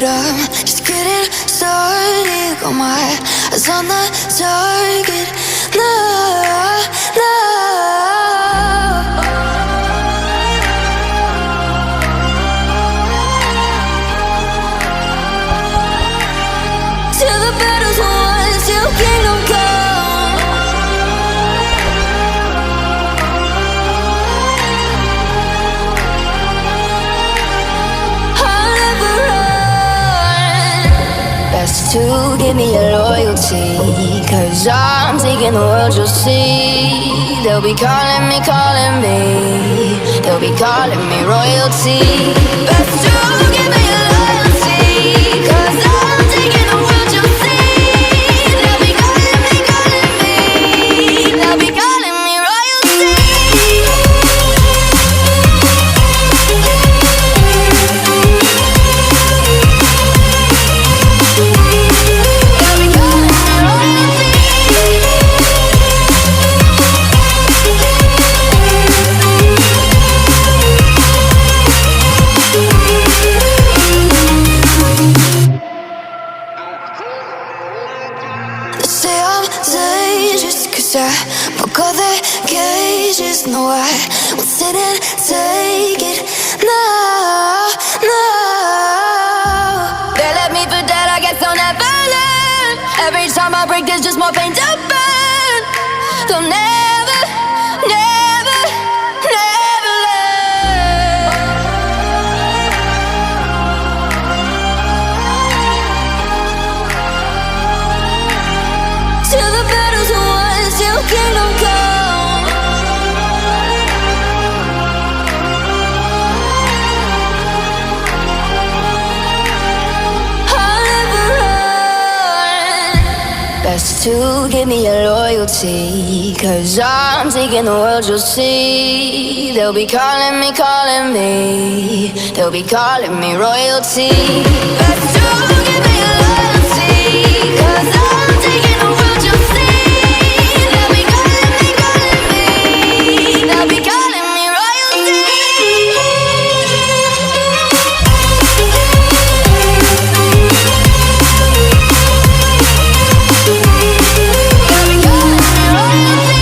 but I'm just getting started. Got my eyes on the target. No, no. Till the battle's won, till kingdom come. I'll never run. Best to give me your loyalty, 'cause I'm taking the world, you'll see. They'll be calling me, calling me. They'll be calling me royalty. Best to give me your loyalty, 'cause I'm taking the world, you'll see. They'll be calling me, calling me. They'll be calling me royalty. They'll be calling me royalty. They say I'm dangerous 'cause I broke all their cages. No, I won't sit and take it. No, no. They left me for dead, I guess I'll never learn. Every time I break, there's just more pain to burn. They'll never, never, never learn. Till the battle's won, till kingdom come. I'll never run. Best to give me your loyalty, 'cause I'm taking the world, you'll see. They'll be calling me, calling me. They'll be calling me royalty. Best to give me your loyalty, 'cause I'm taking the world, you'll see. They'll be calling me, calling me. They'll be calling me royalty. They'll be calling me royalty.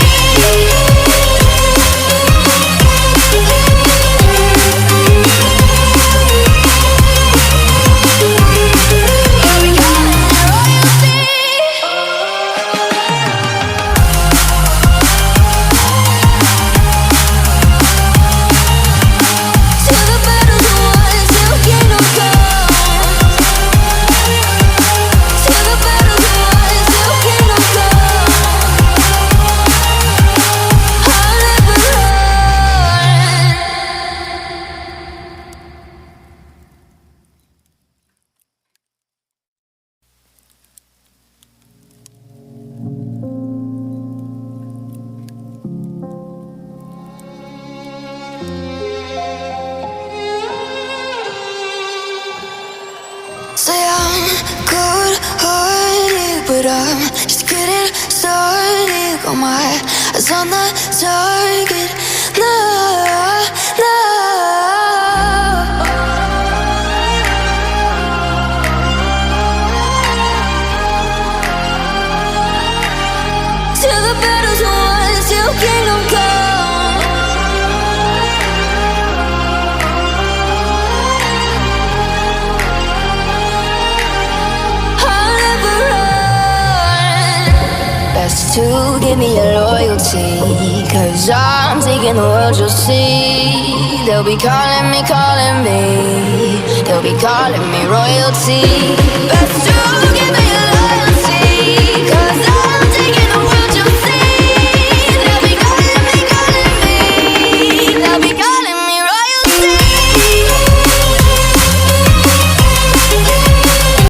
They'll be calling me royalty. Till the battle's won, till kingdom come. Till the battle's won, till kingdom come. I'll never run. Say I'm good-hearted, but I'm just getting started. Got my eyes on the target. No, no. Till the battle's won, till kingdom come. I'll never run. Best to give me your loyalty, 'cause I'm taking the world, you'll see. They'll be calling me, calling me. They'll be calling me royalty. Best to